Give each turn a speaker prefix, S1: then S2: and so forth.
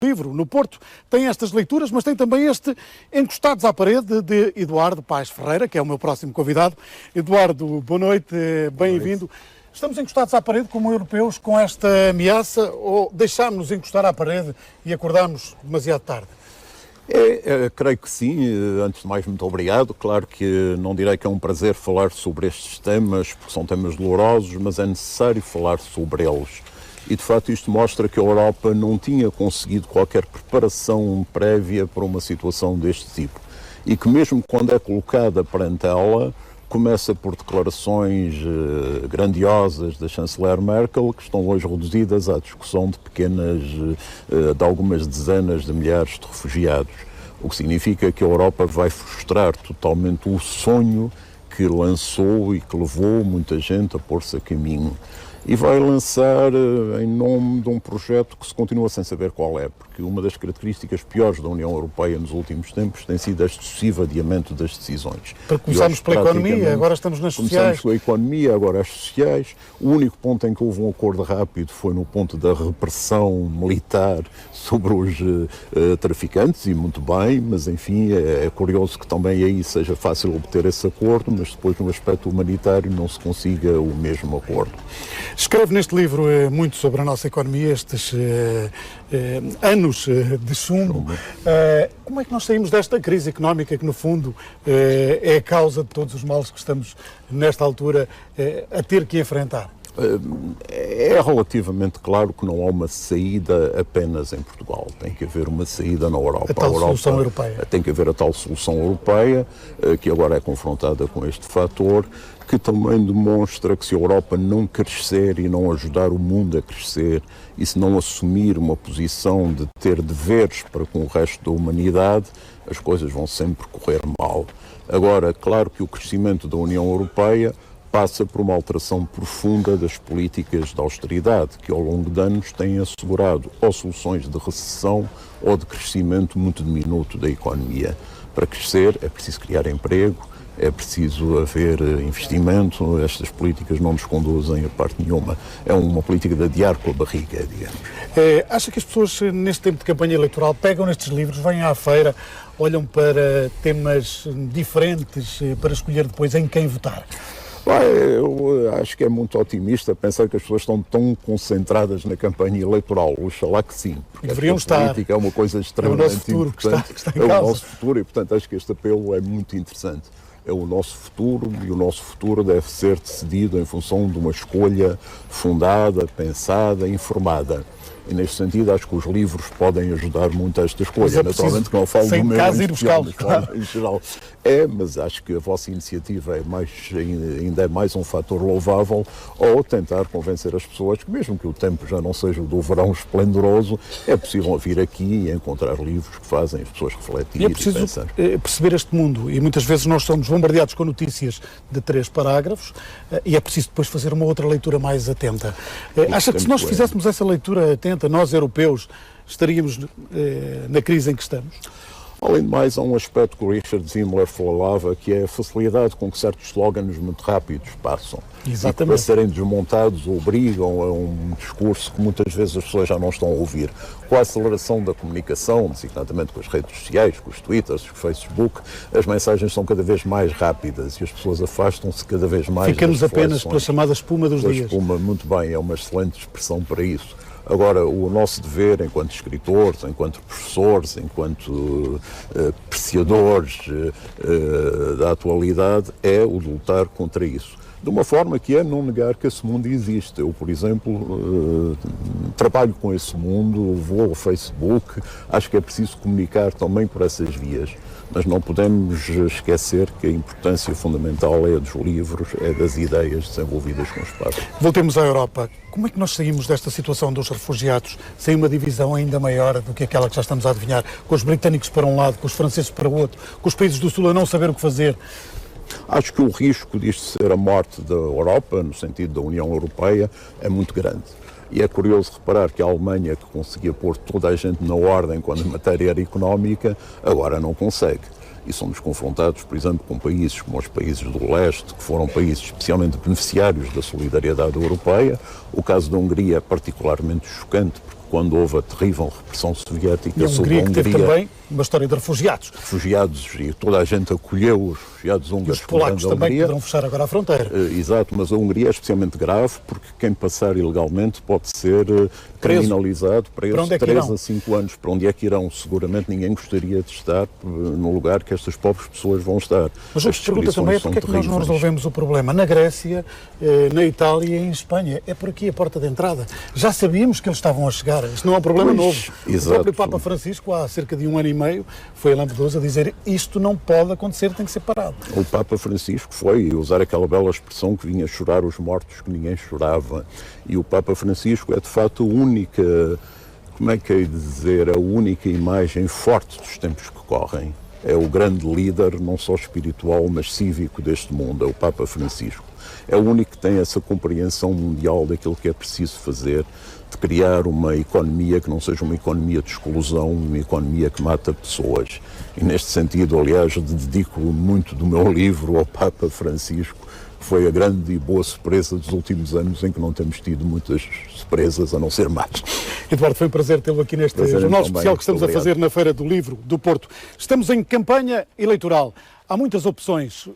S1: Livro, no Porto, tem estas leituras, mas tem também este Encostados à Parede, de Eduardo Paes Ferreira, que é o meu próximo convidado. Eduardo, boa noite, bem-vindo. Estamos encostados à parede como europeus com esta ameaça ou deixámos-nos encostar à parede e acordámos demasiado tarde?
S2: Creio que sim. Antes de mais, muito obrigado. Claro que não direi que é um prazer falar sobre estes temas, porque são temas dolorosos, mas é necessário falar sobre eles. E, de facto, isto mostra que a Europa não tinha conseguido qualquer preparação prévia para uma situação deste tipo. E que mesmo quando é colocada perante ela, começa por declarações grandiosas da chanceler Merkel, que estão hoje reduzidas à discussão de de algumas dezenas de milhares de refugiados. O que significa que a Europa vai frustrar totalmente o sonho que lançou e que levou muita gente a pôr-se a caminho. E vai lançar em nome de um projeto que se continua sem saber qual é, porque uma das características piores da União Europeia nos últimos tempos tem sido este excessivo adiamento das decisões.
S1: Começámos pela economia, agora estamos nas sociais.
S2: Começámos com a economia, agora as sociais. O único ponto em que houve um acordo rápido foi no ponto da repressão militar sobre os traficantes, e muito bem, mas enfim, é curioso que também aí seja fácil obter esse acordo, mas depois no aspecto humanitário não se consiga o mesmo acordo.
S1: Escreve neste livro muito sobre a nossa economia, estes anos de chumbo. Como é que nós saímos desta crise económica que, no fundo, é a causa de todos os males que estamos, nesta altura, a ter que enfrentar?
S2: É relativamente claro que não há uma saída apenas em Portugal. Tem que haver uma saída na Europa.
S1: A tal solução europeia.
S2: Tem que haver a tal solução europeia, que agora é confrontada com este fator, que também demonstra que se a Europa não crescer e não ajudar o mundo a crescer, e se não assumir uma posição de ter deveres para com o resto da humanidade, as coisas vão sempre correr mal. Agora, claro que o crescimento da União Europeia passa por uma alteração profunda das políticas de austeridade, que ao longo de anos têm assegurado ou soluções de recessão ou de crescimento muito diminuto da economia. Para crescer é preciso criar emprego, é preciso haver investimento. Estas políticas não nos conduzem a parte nenhuma. É uma política de adiar com a barriga, digamos.
S1: Acha que as pessoas, neste tempo de campanha eleitoral, pegam nestes livros, vêm à feira, olham para temas diferentes para escolher depois em quem votar?
S2: Eu acho que é muito otimista pensar que as pessoas estão tão concentradas na campanha eleitoral. Oxalá que sim.
S1: Deveriam estar.
S2: A política é uma coisa extremamente importante.
S1: Que está em causa.
S2: É o nosso futuro e, portanto, acho que este apelo é muito interessante. É o nosso futuro e o nosso futuro deve ser decidido em função de uma escolha fundada, pensada, informada. E neste sentido acho que os livros podem ajudar muito a esta escolha. Naturalmente que não falo do meu em geral. Mas acho que a vossa iniciativa ainda é mais um fator louvável, ou tentar convencer as pessoas que, mesmo que o tempo já não seja do verão esplendoroso, é possível vir aqui e encontrar livros que fazem as pessoas refletir
S1: e pensar. É preciso perceber este mundo, e muitas vezes nós somos bombardeados com notícias de 3 parágrafos, e é preciso depois fazer uma outra leitura mais atenta. Acha que se nós fizéssemos essa leitura atenta, nós europeus estaríamos na crise em que estamos?
S2: Além de mais, há um aspecto que o Richard Zimmler falava, que é a facilidade com que certos slogans muito rápidos passam.
S1: Exatamente.
S2: E que, para serem desmontados, obrigam a um discurso que muitas vezes as pessoas já não estão a ouvir. Com a aceleração da comunicação, designadamente com as redes sociais, com os Twitters, com o Facebook, as mensagens são cada vez mais rápidas e as pessoas afastam-se cada vez mais.
S1: Ficamos apenas pela chamada espuma dos dias.
S2: Espuma, muito bem, é uma excelente expressão para isso. Agora, o nosso dever enquanto escritores, enquanto professores, enquanto apreciadores da atualidade é o de lutar contra isso. De uma forma que é não negar que esse mundo existe. Eu, por exemplo, trabalho com esse mundo, vou ao Facebook, acho que é preciso comunicar também por essas vias. Mas não podemos esquecer que a importância fundamental é a dos livros, é das ideias desenvolvidas com o espaço.
S1: Voltemos à Europa. Como é que nós saímos desta situação dos refugiados sem uma divisão ainda maior do que aquela que já estamos a adivinhar? Com os britânicos para um lado, com os franceses para o outro, com os países do Sul a não saber o que fazer?
S2: Acho que o risco disto ser a morte da Europa, no sentido da União Europeia, é muito grande. E é curioso reparar que a Alemanha, que conseguia pôr toda a gente na ordem quando a matéria era económica, agora não consegue. E somos confrontados, por exemplo, com países como os países do leste, que foram países especialmente beneficiários da solidariedade europeia. O caso da Hungria é particularmente chocante, porque quando houve a terrível repressão soviética
S1: E a
S2: sobre a
S1: Hungria que teve
S2: Hungria.
S1: também uma história de refugiados.
S2: Refugiados, e toda a gente acolheu os refugiados
S1: E
S2: húngaros
S1: os polacos
S2: da
S1: também
S2: Hungria.
S1: poderão fechar agora a fronteira.
S2: Exato, mas a Hungria é especialmente grave porque quem passar ilegalmente pode ser criminalizado, preso
S1: Para onde é que
S2: 3
S1: irão?
S2: a 5 anos. Para onde é que irão? Seguramente ninguém gostaria de estar no lugar que estas pobres pessoas vão estar.
S1: Mas a
S2: As
S1: pergunta também é
S2: descrições são
S1: porque é que nós não
S2: terríveis.
S1: resolvemos o problema na Grécia, na Itália e em Espanha. É por aqui a porta de entrada. Já sabíamos que eles estavam a chegar. Isto não é um problema
S2: Pois,
S1: novo.
S2: exato.
S1: O próprio Papa Francisco, há cerca de 1 ano e meio, foi a Lampedusa dizer isto não pode acontecer, tem que ser parado.
S2: O Papa Francisco foi usar aquela bela expressão que vinha chorar os mortos que ninguém chorava. E o Papa Francisco é de facto a única, como é que é dizer, a única imagem forte dos tempos que correm. É o grande líder, não só espiritual, mas cívico deste mundo, é o Papa Francisco. É o único que tem essa compreensão mundial daquilo que é preciso fazer, de criar uma economia que não seja uma economia de exclusão, uma economia que mata pessoas. E neste sentido, aliás, dedico muito do meu livro ao Papa Francisco, que foi a grande e boa surpresa dos últimos anos em que não temos tido muitas surpresas, a não ser mais.
S1: Eduardo, foi um prazer tê-lo aqui neste
S2: Prazer
S1: jornal
S2: também.
S1: especial que estamos
S2: Muito
S1: a fazer na Feira do Livro do Porto. Estamos em campanha eleitoral. Há muitas opções.